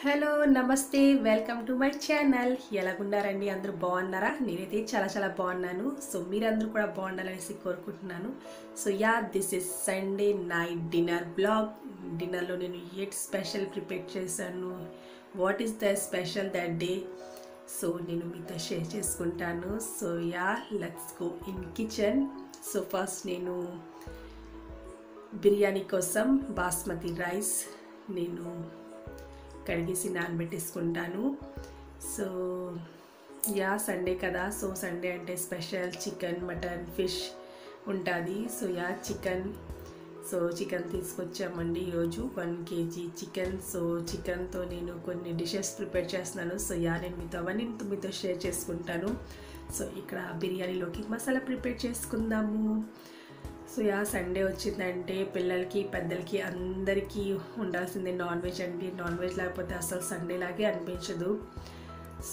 Hello నమస్తే welcome to my channel. ఎలాగున్నారండి? అందరూ బాగున్నారా? నేనైతే చాలా బాగున్నాను. సో మీరందరూ కూడా బాగుండాలనేసి కోరుకుంటున్నాను. So this is Sunday night dinner blog. డిన్నర్లో నేను స్పెషల్ ప్రిపేర్ చేశాను. What is the special that day? So నేను మీతో షేర్ చేసుకుంటాను. So let's go in kitchen. So first నేను బిర్యానీ కోసం బాస్మతి రైస్ నేను కడిగేసి నానబెట్టేసుకుంటాను. సో సండే కదా. సో సండే అంటే స్పెషల్ చికెన్, మటన్, ఫిష్ ఉంటుంది. సో చికెన్ తీసుకొచ్చామండి ఈరోజు 1 kg చికెన్. సో చికెన్తో నేను కొన్ని డిషెస్ ప్రిపేర్ చేస్తున్నాను. సో నేను మీతో షేర్ చేసుకుంటాను. సో ఇక్కడ బిర్యానీలోకి మసాలా ప్రిపేర్ చేసుకుందాము. సో సండే వచ్చిందంటే పిల్లలకి, పెద్దలకి అందరికీ ఉండాల్సిందే నాన్ వెజ్ అండి. నాన్ వెజ్ లేకపోతే అసలు సండే లాగే అనిపించదు.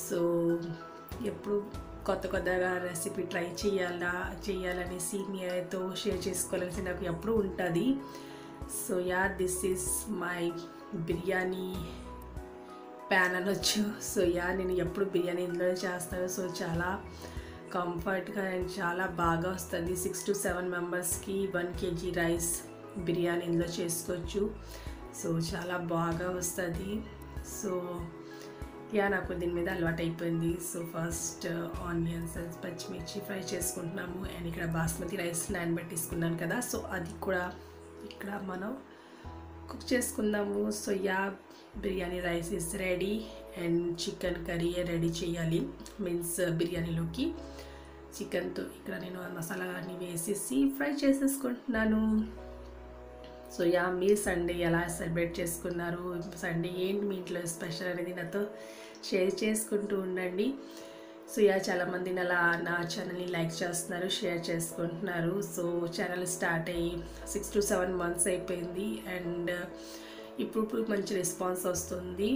సో ఎప్పుడు కొత్తగా రెసిపీ ట్రై చేయాలనేసి మీతో షేర్ చేసుకోవాలనేసి నాకు ఎప్పుడు ఉంటుంది. So this is my biryani pan అనొచ్చు. సో నేను ఎప్పుడు బిర్యానీ ఇందులో చేస్తాను. సో చాలా కంఫర్ట్గా అండ్ చాలా బాగా వస్తుంది. 6 to 7 మెంబర్స్కి 1 kg రైస్ బిర్యానీ ఇందులో చేసుకోవచ్చు. సో చాలా బాగా వస్తుంది. సో నాకు దీని మీద అలవాటు అయిపోయింది. సో ఫస్ట్ ఆనియన్స్, పచ్చిమిర్చి ఫ్రై చేసుకుంటున్నాము. అండ్ ఇక్కడ బాస్మతి రైస్ నానబెట్టేసుకున్నాను కదా. సో అది కూడా ఇక్కడ మనం కుక్ చేసుకుందాము. So biryani rice is ready and chicken curry ready చేయాలి. మీన్స్ బిర్యానీలోకి చికెన్తో ఇక్కడ నేను మసాలా అన్నీ వేసేసి ఫ్రై చేసేసుకుంటున్నాను. సో మీరు సండే ఎలా సెలబ్రేట్ చేసుకున్నారు? సండే ఏంటి మీ ఇంట్లో స్పెషల్ అనేది నాతో షేర్ చేసుకుంటూ ఉండండి. సో చాలామంది నా ఛానల్ని లైక్ చేస్తున్నారు, షేర్ చేసుకుంటున్నారు. సో ఛానల్ స్టార్ట్ అయ్యి 6 to 7 months అయిపోయింది అండ్ ఇప్పుడు మంచి రెస్పాన్స్ వస్తుంది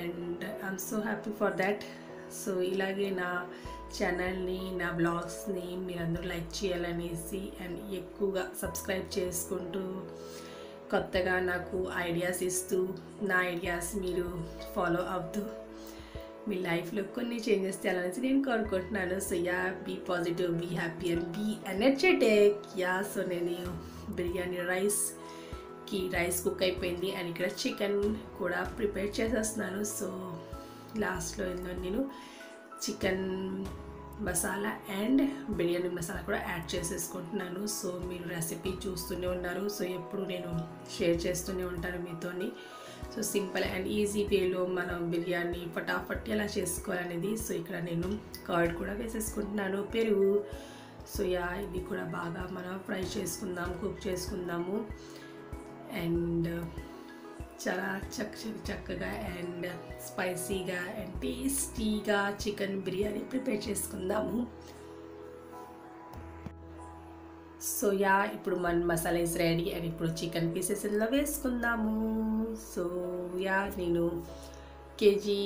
and I'm so happy for that. So ఇలాగే నా ఛానల్ని, నా బ్లాగ్స్ని మీరందరూ లైక్ చేయాలనేసి అండ్ ఎక్కువగా సబ్స్క్రైబ్ చేసుకుంటూ కొత్తగా నాకు ఐడియాస్ ఇస్తూ నా ఐడియాస్ మీరు ఫాలో అవుతూ మీ లైఫ్లో కొన్ని చేంజెస్ చేయాలనేసి నేను కోరుకుంటున్నాను. So be positive, be happy and be energetic. So నేను బిర్యానీ రైస్ కుక్ అయిపోయింది అండ్ ఇక్కడ చికెన్ కూడా ప్రిపేర్ చేసేస్తున్నాను. సో లాస్ట్లో నేను చికెన్ మసాలా అండ్ బిర్యానీ మసాలా కూడా యాడ్ చేసేసుకుంటున్నాను. సో మీరు రెసిపీ చూస్తూనే ఉన్నారు. సో ఎప్పుడు నేను షేర్ చేస్తూనే ఉంటాను మీతోని. సో సింపుల్ అండ్ ఈజీ వేలో మనం బిర్యానీ ఫటాఫట్ ఎలా చేసుకోవాలనేది. సో ఇక్కడ నేను కర్డ్ కూడా వేసేసుకుంటున్నాను, పెరుగు. సో ఇది కూడా బాగా మనం ఫ్రై చేసుకుందాం, కుక్ చేసుకుందాము అండ్ చాలా చక్కగా అండ్ స్పైసీగా అండ్ టేస్టీగా చికెన్ బిర్యానీ ప్రిపేర్ చేసుకుందాము. సో ఇప్పుడు మన మసాలా ఇస్ రెడీ అండ్ ఇప్పుడు చికెన్ పీసెస్ ఇందులో వేసుకుందాము. సో నేను కేజీ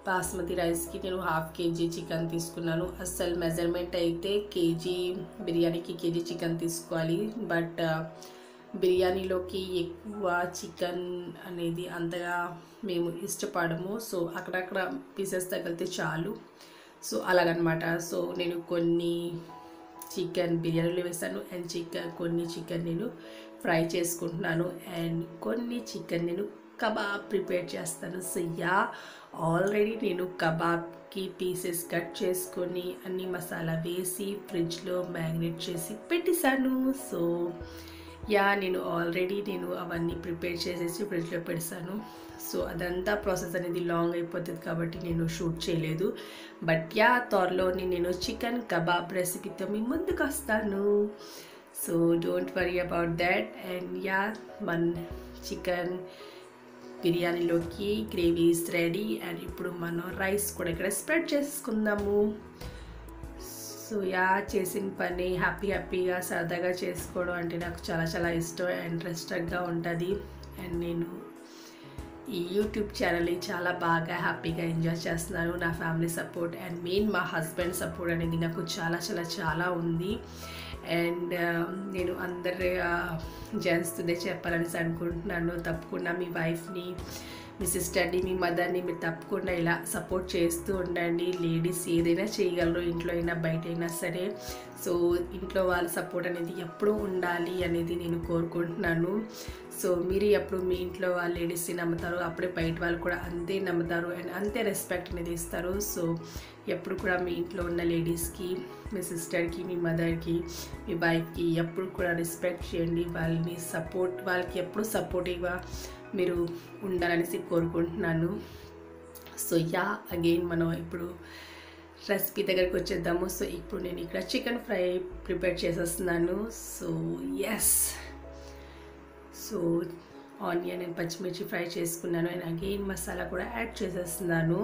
బాస్మతి రైస్కి నేను 1/2 kg చికెన్ తీసుకున్నాను. అసలు మెజర్మెంట్ అయితే కేజీ బిర్యానీకి కేజీ చికెన్ తీసుకోవాలి. బట్ బిర్యానీలోకి ఎక్కువ చికెన్ అనేది అంతగా మేము ఇష్టపడము. సో అక్కడక్కడ పీసెస్ తగిలితే చాలు. సో అలాగనమాట. సో నేను కొన్ని చికెన్ బిర్యానీలో వేసాను అండ్ కొన్ని చికెన్ నేను ఫ్రై చేసుకుంటున్నాను అండ్ కొన్ని చికెన్ నేను కబాబ్ ప్రిపేర్ చేస్తాను. సో ఆల్రెడీ నేను కబాబ్కి పీసెస్ కట్ చేసుకొని అన్ని మసాలా వేసి ఫ్రిడ్జ్లో మ్యారినేట్ చేసి పెట్టేశాను. సో నేను అవన్నీ ప్రిపేర్ చేసేసి ఫ్రిడ్జ్లో పెడతాను. సో అదంతా ప్రాసెస్ అనేది లాంగ్ అయిపోతుంది కాబట్టి నేను షూట్ చేయలేదు. బట్ త్వరలోని నేను చికెన్ కబాబ్ రెసిపీతో మీ ముందుకు వస్తాను. So don't worry about that. And మన చికెన్ బిర్యానీలోకి గ్రేవీ ఇస్ రెడీ అండ్ ఇప్పుడు మనం రైస్ కూడా ఇక్కడ స్ప్రెడ్ చేసుకుందాము. సో చేసిన పని హ్యాపీగా సరదాగా చేసుకోవడం అంటే నాకు చాలా ఇష్టం అండ్ ఇంట్రెస్టింగ్గా ఉంటుంది. అండ్ నేను ఈ యూట్యూబ్ ఛానల్ని చాలా బాగా హ్యాపీగా ఎంజాయ్ చేస్తున్నాను. నా ఫ్యామిలీ సపోర్ట్ అండ్ మెయిన్ మా హస్బెండ్ సపోర్ట్ అనేది నాకు చాలా ఉంది. అండ్ నేను అందరి జెంట్స్దే చెప్పాలని అనుకుంటున్నాను. తప్పకుండా మీ వైఫ్ని మీ సిస్టర్ని, మీ మదర్ని మీరు తప్పకుండా ఇలా సపోర్ట్ చేస్తూ ఉండండి. లేడీస్ ఏదైనా చేయగలరు, ఇంట్లో అయినా బయట అయినా సరే. సో ఇంట్లో వాళ్ళ సపోర్ట్ అనేది ఎప్పుడూ ఉండాలి అనేది నేను కోరుకుంటున్నాను. సో మీరు ఎప్పుడు మీ ఇంట్లో వాళ్ళ లేడీస్ని నమ్ముతారు, అప్పుడే బయట వాళ్ళు కూడా అంతే నమ్ముతారు అండ్ అంతే రెస్పెక్ట్ అనేది ఇస్తారు. సో ఎప్పుడు కూడా మీ ఇంట్లో ఉన్న లేడీస్కి, మీ సిస్టర్కి, మీ మదర్కి, మీ వైఫ్కి ఎప్పుడు కూడా రెస్పెక్ట్ చేయండి. వాళ్ళకి ఎప్పుడు సపోర్టివ్గా మీరు ఉండాలనేసి కోరుకుంటున్నాను. సో అగైన్ మనం ఇప్పుడు రెసిపీ దగ్గరికి వచ్చేద్దాము. సో ఇప్పుడు నేను ఇక్కడ చికెన్ ఫ్రై ప్రిపేర్ చేసేస్తున్నాను. సో ఆనియన్ అండ్ పచ్చిమిర్చి ఫ్రై చేసుకున్నాను అండ్ అగైన్ మసాలా కూడా యాడ్ చేసేస్తున్నాను.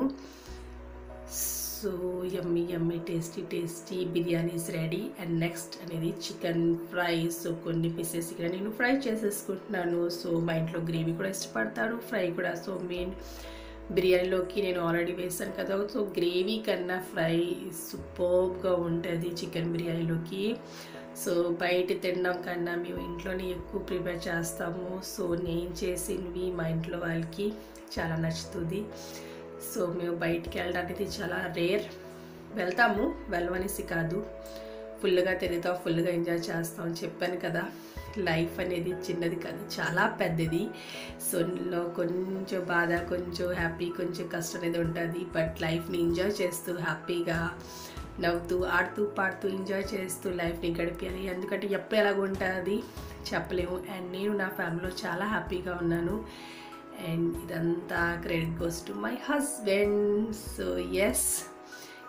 So yummy tasty biryani is ready. And next అనేది చికెన్ ఫ్రై. సో కొన్ని పీసెస్ ఇక్కడ నేను ఫ్రై చేసేసుకుంటున్నాను. సో మా ఇంట్లో గ్రేవీ కూడా ఇష్టపడతారు, ఫ్రై కూడా. సో మెయిన్ బిర్యానీలోకి నేను ఆల్రెడీ వేసాను కదా, సో గ్రేవీ కన్నా ఫ్రై సూపర్గా ఉంటుంది చికెన్ బిర్యానీలోకి. సో బయట తినడం కన్నా మేము ఇంట్లోనే ఎక్కువ ప్రిపేర్ చేస్తాము. సో నేను చేసినవి మా ఇంట్లో వాళ్ళకి చాలా నచ్చుతుంది. సో మేము బయటికి వెళ్ళడానికి చాలా రేర్, వెళ్ళమనేసి కాదు, ఫుల్గా తిరుగుతాం, ఫుల్గా ఎంజాయ్ చేస్తాం. చెప్పాను కదా, లైఫ్ అనేది చిన్నది కాదు, చాలా పెద్దది. సో ఇందులో కొంచెం బాధ, కొంచెం హ్యాపీ, కొంచెం కష్టం అనేది ఉంటుంది. బట్ లైఫ్ని ఎంజాయ్ చేస్తూ హ్యాపీగా నవ్వుతూ ఆడుతూ పాడుతూ ఎంజాయ్ చేస్తూ లైఫ్ని గడిపేయాలి. ఎందుకంటే ఎప్పుడు ఎలాగ ఉంటుంది చెప్పలేము. అండ్ నేను నా ఫ్యామిలీలో చాలా హ్యాపీగా ఉన్నాను. అండ్ ఇదంతా credit goes to my husband. So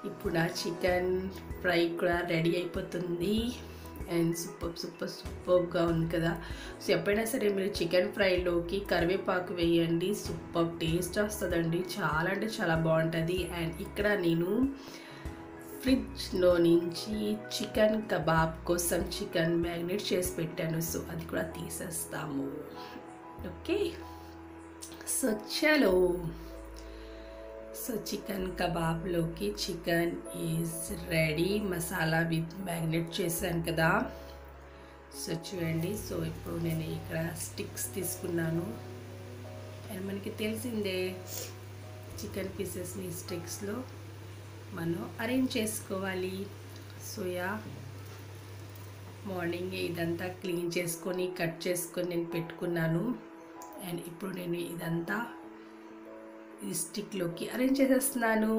ఇప్పుడు నా చికెన్ ఫ్రై కూడా రెడీ అయిపోతుంది. అండ్ సూపర్గా ఉంది కదా. సో ఎప్పుడైనా సరే మీరు చికెన్ ఫ్రైలోకి కరివేపాకు వేయండి, సూపర్ టేస్ట్ వస్తుందండి, చాలా అంటే చాలా బాగుంటుంది. అండ్ ఇక్కడ నేను ఫ్రిడ్జ్లో నుంచి చికెన్ కబాబ్ కోసం చికెన్ మ్యారినేట్ చేసి పెట్టాను. సో అది కూడా తీసేస్తాము. ఓకే, సో చలో. సో చికెన్ కబాబ్లోకి chicken is ready. Masala with marinate చేశాను కదా. సో చూడండి. సో ఇప్పుడు నేను ఇక్కడ స్టిక్స్ తీసుకున్నాను. అండ్ మనకి తెలిసిందే చికెన్ పీసెస్ని స్టిక్స్లో మనం అరేంజ్ చేసుకోవాలి. సో మార్నింగ్ ఇదంతా క్లీన్ చేసుకొని కట్ చేసుకొని నేను పెట్టుకున్నాను. అండ్ ఇప్పుడు నేను ఇదంతా ఈ స్టిక్లోకి అరేంజ్ చేసేస్తున్నాను.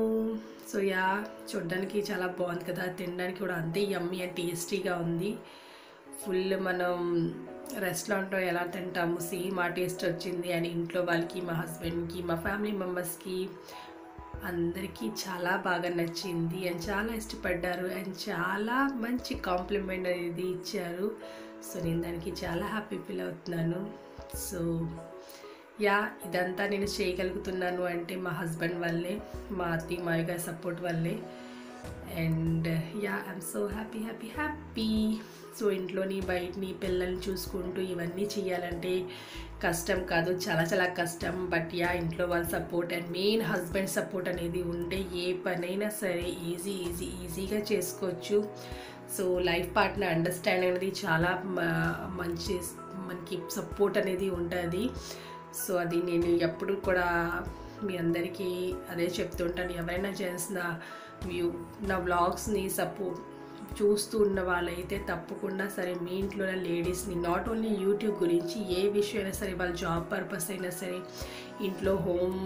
సో చూడడానికి చాలా బాగుంది కదా, తినడానికి కూడా అంతే యమ్మీ అండ్ టేస్టీగా ఉంది. ఫుల్ మనం రెస్టారెంట్లో ఎలా తింటాము సేమ్ ఆ టేస్ట్ వచ్చింది. అండ్ ఇంట్లో వాళ్ళకి, మా హస్బెండ్కి, మా ఫ్యామిలీ మెంబర్స్కి అందరికీ చాలా బాగా నచ్చింది అండ్ చాలా ఇష్టపడ్డారు. అండ్ చాలా మంచి కాంప్లిమెంట్ అనేది ఇచ్చారు. సో నేను దానికి చాలా హ్యాపీ ఫీల్ అవుతున్నాను. సో ఇదంతా నేను చేయగలుగుతున్నాను అంటే మా హస్బెండ్ వల్లే, మా అత్తయ్య మాయ గారి సపోర్ట్ వల్లే. And I'm so happy. So ఇంట్లోని బయటని పిల్లల్ని చూసుకుంటూ ఇవన్నీ చేయాలంటే కష్టం కాదు, చాలా చాలా కష్టం. బట్ ఇంట్లో వాళ్ళ support and main husband support అనేది ఉంటే ఏ పనైనా సరే ఈజీగా చేసుకోవచ్చు. సో లైఫ్ పార్ట్నర్ అండర్స్టాండింగ్ అనేది చాలా మంచి, మనకి సపోర్ట్ అనేది ఉంటుంది. సో అది నేను ఎప్పుడు కూడా మీ అందరికీ అదే చెప్తుంటాను. ఎవరైనా చేసిన నా వ్లాగ్స్ని చూస్తూ ఉన్న వాళ్ళైతే తప్పకుండా సరే మీ ఇంట్లో ఉన్న లేడీస్ని, నాట్ ఓన్లీ యూట్యూబ్ గురించి, ఏ విషయం అయినా సరే, వాళ్ళ జాబ్ పర్పస్ అయినా సరే, ఇంట్లో హోమ్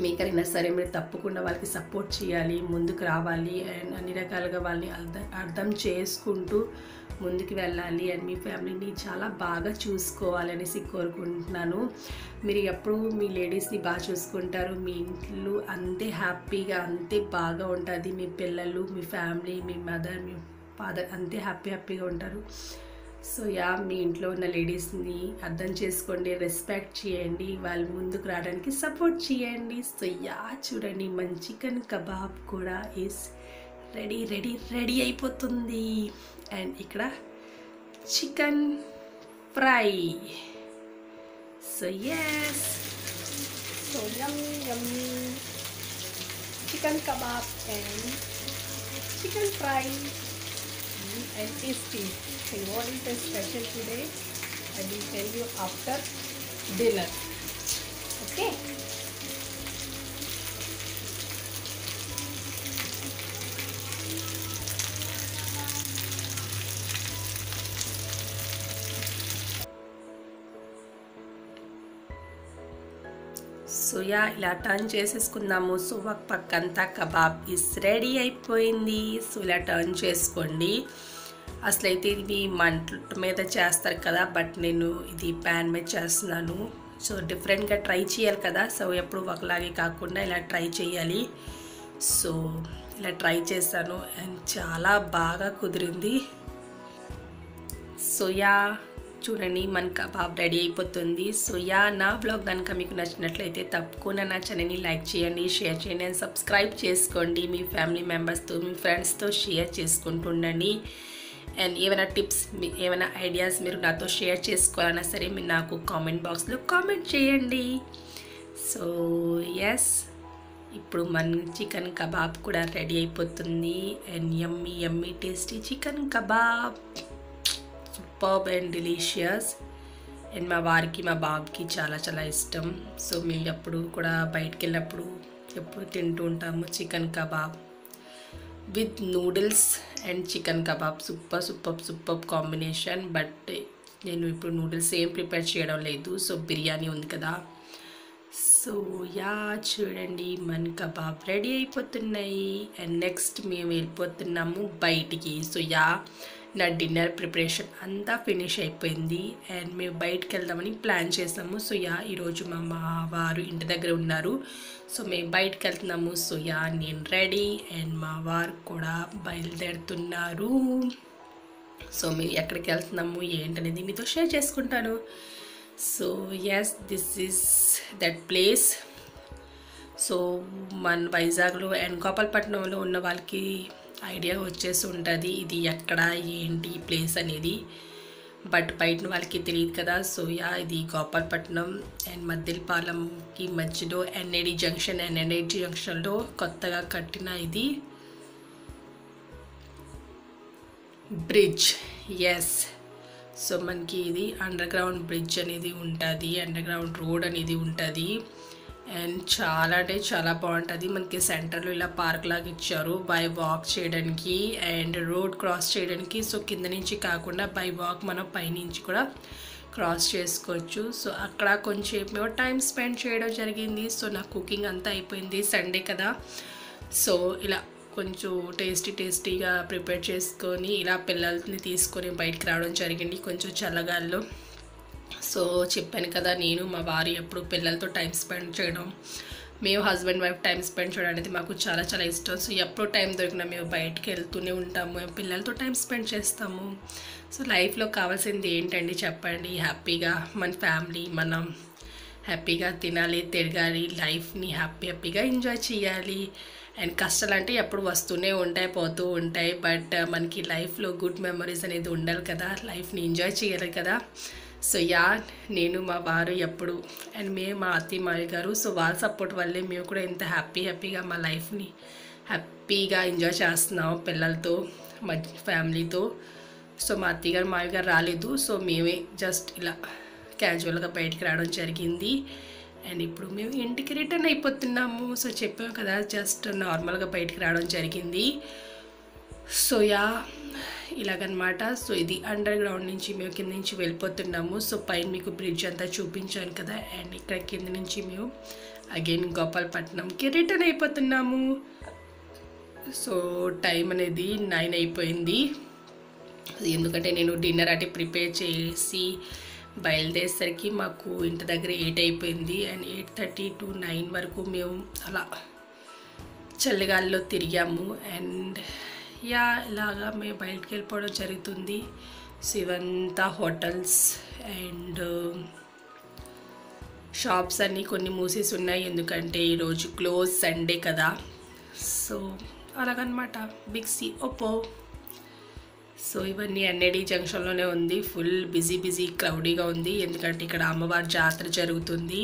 మేకర్ అయినా సరే, మీరు తప్పకుండా వాళ్ళకి సపోర్ట్ చేయాలి, ముందుకు రావాలి. అండ్ అన్ని రకాలుగా వాళ్ళని అర్థం చేసుకుంటూ ముందుకు వెళ్ళాలి. అండ్ మీ ఫ్యామిలీని చాలా బాగా చూసుకోవాలనేసి కోరుకుంటున్నాను. మీరు ఎప్పుడు మీ లేడీస్ని బాగా చూసుకుంటారు, మీ ఇంట్లో అంతే హ్యాపీగా, అంతే బాగా ఉంటుంది. మీ పిల్లలు, మీ ఫ్యామిలీ, మీ మదర్, మీ ఫాదర్ అంతే హ్యాపీగా ఉంటారు. సో మీ ఇంట్లో ఉన్న లేడీస్ని అర్థం చేసుకోండి, రెస్పెక్ట్ చేయండి, వాళ్ళు ముందుకు రావడానికి సపోర్ట్ చేయండి. సో చూడండి, మన చికెన్ కబాబ్ కూడా ఈస్ రెడీ అయిపోతుంది. అండ్ ఇక్కడ chicken fry. So so yummy chicken kebab and chicken fry and tasty. So what is the special today? I will tell you after dinner. Okay. So yeah ఇలా turn చేసేసుకుందాము. So ఒక పక్కంతా kebab is ready అయిపోయింది. So ఇలా turn చేసుకోండి. అసలైతే ఇది మంట మీద చేస్తారు కదా, బట్ నేను ఇది ప్యాన్ మీద చేస్తున్నాను. సో డిఫరెంట్గా ట్రై చేయాలి కదా, సో ఎప్పుడు ఒకలాగే కాకుండా ఇలా ట్రై చేయాలి. సో ఇలా ట్రై చేశాను అండ్ చాలా బాగా కుదిరింది. సో యా చూడండి మన కబాబ్ రెడీ అయిపోతుంది. సో యా నా బ్లాగ్ కనుక మీకు నచ్చినట్లయితే తప్పకుండా నా ఛానల్ని లైక్ చేయండి, షేర్ చేయండి అండ్ సబ్స్క్రైబ్ చేసుకోండి. మీ ఫ్యామిలీ మెంబర్స్తో మీ ఫ్రెండ్స్తో షేర్ చేసుకుంటూ ఉండండి. అండ్ ఏమైనా టిప్స్, ఏమైనా ఐడియాస్ మీరు నాతో షేర్ చేసుకోవాలన్నా సరే మీరు నాకు కామెంట్ బాక్స్లో కామెంట్ చేయండి. సో ఎస్, ఇప్పుడు మన చికెన్ కబాబ్ కూడా రెడీ అయిపోతుంది. And yummy yummy tasty chicken kebab, superb and delicious. And మా వారికి మా బాబుకి చాలా చాలా ఇష్టం. సో మేము ఎప్పుడు కూడా బయటికి వెళ్ళినప్పుడు ఎప్పుడు తింటూ ఉంటాము chicken kebab with noodles and chicken kebab. Super combination. But నేను ఇప్పుడు నూడిల్స్ ఏం ప్రిపేర్ చేయడం లేదు, సో బిర్యానీ ఉంది కదా. సో యా చూడండి మన కబాబ్ రెడీ అయిపోతున్నాయి. అండ్ నెక్స్ట్ మేము వెళ్ళిపోతున్నాము బయటికి. సో యా నా డిన్నర్ ప్రిపరేషన్ అంతా ఫినిష్ అయిపోయింది అండ్ మేము బయటికి వెళ్దామని ప్లాన్ చేసాము. సో యా ఈరోజు మా వారు ఇంటి దగ్గర ఉన్నారు. సో మేము బయటికి వెళ్తున్నాము. సో యా నేను రెడీ అండ్ మా వారు కూడా బయలుదేరుతున్నారు. సో మేము ఎక్కడికి వెళ్తున్నాము ఏంటనేది మీతో షేర్ చేసుకుంటాను. So yes, this is that place. So మన వైజాగ్లో అండ్ గోపాలపట్నంలో ఉన్న వాళ్ళకి ఐడియా వచ్చేసి ఉంటుంది ఇది ఎక్కడ ఏంటి ప్లేస్ అనేది, బట్ బయట వాళ్ళకి తెలియదు కదా. సో యా ఇది గోపాలపట్నం అండ్ మద్దిలపాలెంకి మధ్యలో ఎన్ఐడి జంక్షన్లో కొత్తగా కట్టిన ఇది బ్రిడ్జ్. ఎస్, సో మనకి ఇది అండర్ గ్రౌండ్ బ్రిడ్జ్ అనేది ఉంటుంది, అండర్ గ్రౌండ్ రోడ్ అనేది ఉంటుంది అండ్ చాలా అంటే చాలా బాగుంటుంది. మనకి సెంటర్లో ఇలా పార్క్ లాగా ఇచ్చారు బై వాక్ చేయడానికి అండ్ రోడ్ క్రాస్ చేయడానికి. సో కింద నుంచి కాకుండా బై వాక్ మనం పైనుంచి కూడా క్రాస్ చేసుకోవచ్చు. సో అక్కడ కొంచెం మేము టైం స్పెండ్ చేయడం జరిగింది. సో నా కుకింగ్ అంతా అయిపోయింది, సండే కదా. సో ఇలా కొంచెం టేస్టీగా ప్రిపేర్ చేసుకొని ఇలా పిల్లల్ని తీసుకొని బయటకు రావడం జరిగింది కొంచెం చల్లగాల్లో. సో చెప్పాను కదా, నేను మా వారు ఎప్పుడు పిల్లలతో టైం స్పెండ్ చేయడం, మేము హస్బెండ్ వైఫ్ టైం స్పెండ్ చేయడం అనేది మాకు చాలా చాలా ఇష్టం. సో ఎప్పుడు టైం దొరికినా మేము బయటికి వెళ్తూనే ఉంటాము, పిల్లలతో టైం స్పెండ్ చేస్తాము. సో లైఫ్లో కావాల్సింది ఏంటండి చెప్పండి, హ్యాపీగా మన ఫ్యామిలీ మనం హ్యాపీగా తినాలి, తిరగాలి, లైఫ్ని హ్యాపీగా ఎంజాయ్ చేయాలి. అండ్ కష్టాలు అంటే ఎప్పుడు వస్తూనే ఉంటాయి, పోతూ ఉంటాయి, బట్ మనకి లైఫ్లో గుడ్ మెమరీస్ అనేది ఉండాలి కదా, లైఫ్ని ఎంజాయ్ చేయాలి కదా. సో యా నేను మా వారు ఎప్పుడు అండ్ మేము మా అత్తయ్య మావి గారు, సో వాళ్ళ సపోర్ట్ వల్లే మేము కూడా ఇంత హ్యాపీగా మా లైఫ్ని హ్యాపీగా ఎంజాయ్ చేస్తున్నాం పిల్లలతో, మా ఫ్యామిలీతో. సో మా అత్తయ్య గారు మావి గారు రాలేదు, సో మేమే జస్ట్ ఇలా క్యాజువల్గా బయటికి రావడం జరిగింది. అండ్ ఇప్పుడు మేము ఇంటికి రిటర్న్ అయిపోతున్నాము. సో చెప్పాము కదా జస్ట్ నార్మల్గా బయటికి రావడం జరిగింది. సో యా ఇలాగనమాట. సో ఇది అండర్ గ్రౌండ్ నుంచి మేము కింద నుంచి వెళ్ళిపోతున్నాము. సో పైన మీకు బ్రిడ్జ్ అంతా చూపించాను కదా, అండ్ ఇక్కడ కింద నుంచి మేము అగైన్ గోపాలపట్నంకి రిటర్న్ అయిపోతున్నాము. సో టైం అనేది 9 అయిపోయింది, ఎందుకంటే నేను డిన్నర్ అటు ప్రిపేర్ చేసి బయలుదేరేసరికి మాకు ఇంటి దగ్గర 8 అయిపోయింది. అండ్ 8:30 to 9 వరకు మేము అలా చల్లగాల్లో తిరిగాము. అండ్ యా ఇలాగా మేము బయటికి వెళ్ళిపోవడం జరుగుతుంది. సో ఇవంతా హోటల్స్ అండ్ షాప్స్ అన్నీ కొన్ని మూసేసి ఉన్నాయి, ఎందుకంటే ఈరోజు క్లోజ్ సండే కదా. సో అలాగనమాట. Big C Oppo. సో ఇవన్నీ ఎన్ఐడి జంక్షన్లోనే ఉంది, ఫుల్ బిజీ క్రౌడీగా ఉంది, ఎందుకంటే ఇక్కడ అమ్మవారి జాతర జరుగుతుంది.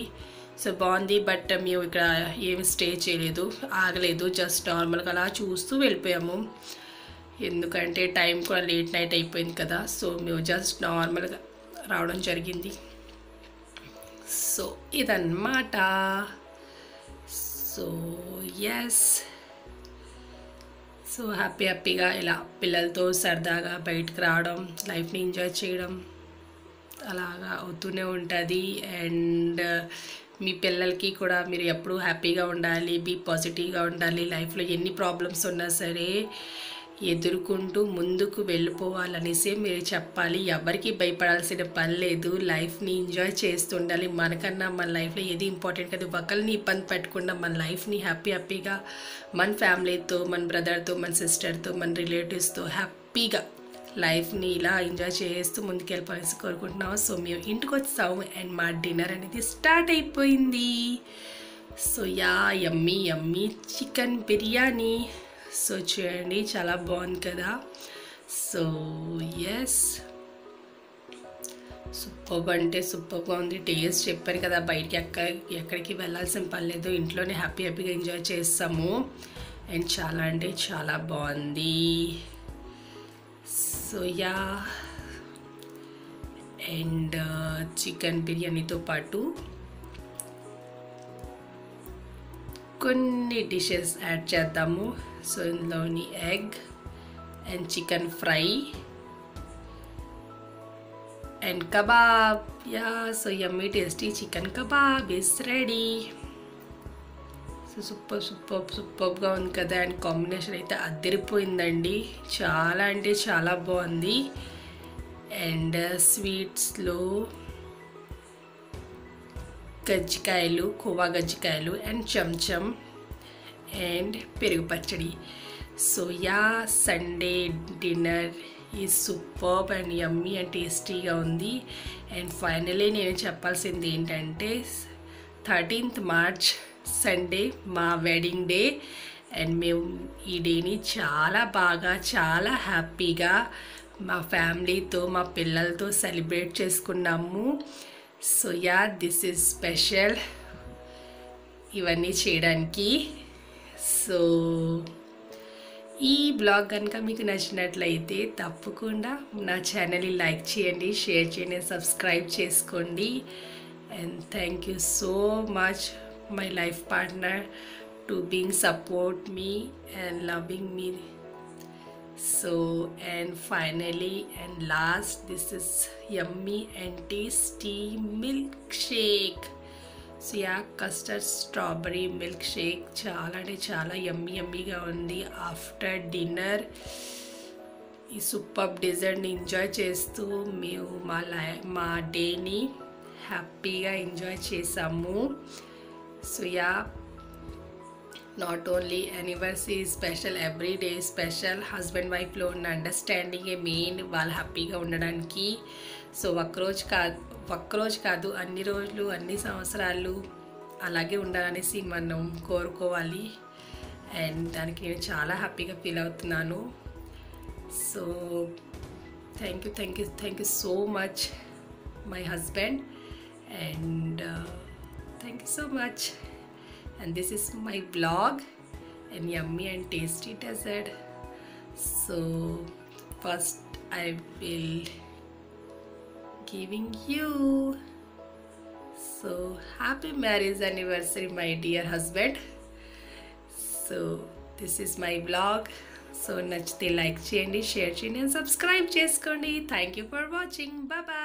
సో బాగుంది, బట్ మేము ఇక్కడ ఏమి స్టే చేయలేదు, ఆగలేదు, జస్ట్ నార్మల్గా అలా చూస్తూ వెళ్ళిపోయాము, ఎందుకంటే టైం కూడా లేట్ నైట్ అయిపోయింది కదా. సో మేము జస్ట్ నార్మల్గా రావడం జరిగింది. సో ఇదన్నమాట. సో ఎస్, సో హ్యాపీగా ఇలా పిల్లలతో సరదాగా బయటకు రావడం, లైఫ్ని ఎంజాయ్ చేయడం అలాగా అవుతూనే ఉంటుంది. అండ్ మీ పిల్లలకి కూడా మీరు ఎప్పుడూ హ్యాపీగా ఉండాలి, బీ పాజిటివ్గా ఉండాలి, లైఫ్లో ఎన్ని ప్రాబ్లమ్స్ ఉన్నా సరే ఎదుర్కొంటూ ముందుకు వెళ్ళిపోవాలనేసి మీరు చెప్పాలి. ఎవరికి భయపడాల్సిన పని లేదు, లైఫ్ని ఎంజాయ్ చేస్తుండాలి. మనకన్నా మన లైఫ్లో ఏది ఇంపార్టెంట్ కదా, ఒకరిని ఇబ్బంది పెట్టకుండా మన లైఫ్ని హ్యాపీగా మన ఫ్యామిలీతో, మన బ్రదర్తో, మన సిస్టర్తో, మన రిలేటివ్స్తో హ్యాపీగా లైఫ్ని ఇలా ఎంజాయ్ చేస్తూ ముందుకెళ్ళిపోవాలని కోరుకుంటున్నాము. సో మేము ఇంటికి వచ్చాము అండ్ మా డిన్నర్ అనేది స్టార్ట్ అయిపోయింది. So yummy chicken biryani. So చూడండి, చాలా బాగుంది కదా. సో ఎస్, సూపర్గా అంటే సూపర్గా ఉంది. టేస్ట్ చెప్పాను కదా, బయటికి ఎక్కడికి వెళ్ళాల్సిన పని లేదు, ఇంట్లోనే హ్యాపీగా ఎంజాయ్ చేస్తాము. అండ్ చాలా అంటే చాలా బాగుంది. సో అండ్ చికెన్ బిర్యానీతో పాటు కొన్ని డిషెస్ యాడ్ చేద్దాము. సో ఇందులోని egg and chicken fry and kebab. So yummy tasty chicken kebab is ready. So సూపర్గా ఉంది కదా. అండ్ కాంబినేషన్ అయితే అదిరిపోయిందండి, చాలా అంటే చాలా బాగుంది. అండ్ స్వీట్స్లో గజ్జికాయలు, కోవా గజ్జికాయలు అండ్ చెంచం అండ్ పెరుగు పచ్చడి. సో సండే డిన్నర్ ఈ సూపర్బ్ అండ్ యమ్మీ అండ్ టేస్టీగా ఉంది. అండ్ ఫైనలీ నేను చెప్పాల్సింది ఏంటంటే 13th March సండే మా వెడ్డింగ్ డే. అండ్ మేము ఈ డేని చాలా బాగా, చాలా హ్యాపీగా మా ఫ్యామిలీతో, మా పిల్లలతో సెలబ్రేట్ చేసుకున్నాము. సో దిస్ ఈజ్ స్పెషల్ ఇవన్నీ చేయడానికి. సో ఈ బ్లాగ్ కనుక మీకు నచ్చినట్లయితే తప్పకుండా నా ఛానల్ని లైక్ చేయండి, షేర్ చేయండి, సబ్స్క్రైబ్ చేసుకోండి. And thank you so much my life partner to being support me and loving me. So and finally and last, this is yummy and tasty milkshake. So custard strawberry milkshake చాలా అంటే చాలా యమ్మీగా ఉంది. After dinner ఈ super డెజర్ట్ని enjoy చేస్తూ మేము మా డేని హ్యాపీగా ఎంజాయ్ చేసాము. So not only anniversary special, every day special. Husband వైఫ్లో ఉన్న అండర్స్టాండింగే మెయిన్ వాళ్ళు హ్యాపీగా ఉండడానికి. సో ఒక్కరోజు కాదు అన్ని రోజులు, అన్ని సంవత్సరాలు అలాగే ఉండాలనేసి మనం కోరుకోవాలి. అండ్ దానికి నేను చాలా హ్యాపీగా ఫీల్ అవుతున్నాను. So thank you so much my husband. And thank you so much. And this is my vlog and yummy and tasty dessert. So first I will giving you, so happy marriage anniversary my dear husband. So this is my vlog. So nachite like cheyandi, share cheyandi and subscribe cheskondi. Thank you for watching. Bye bye.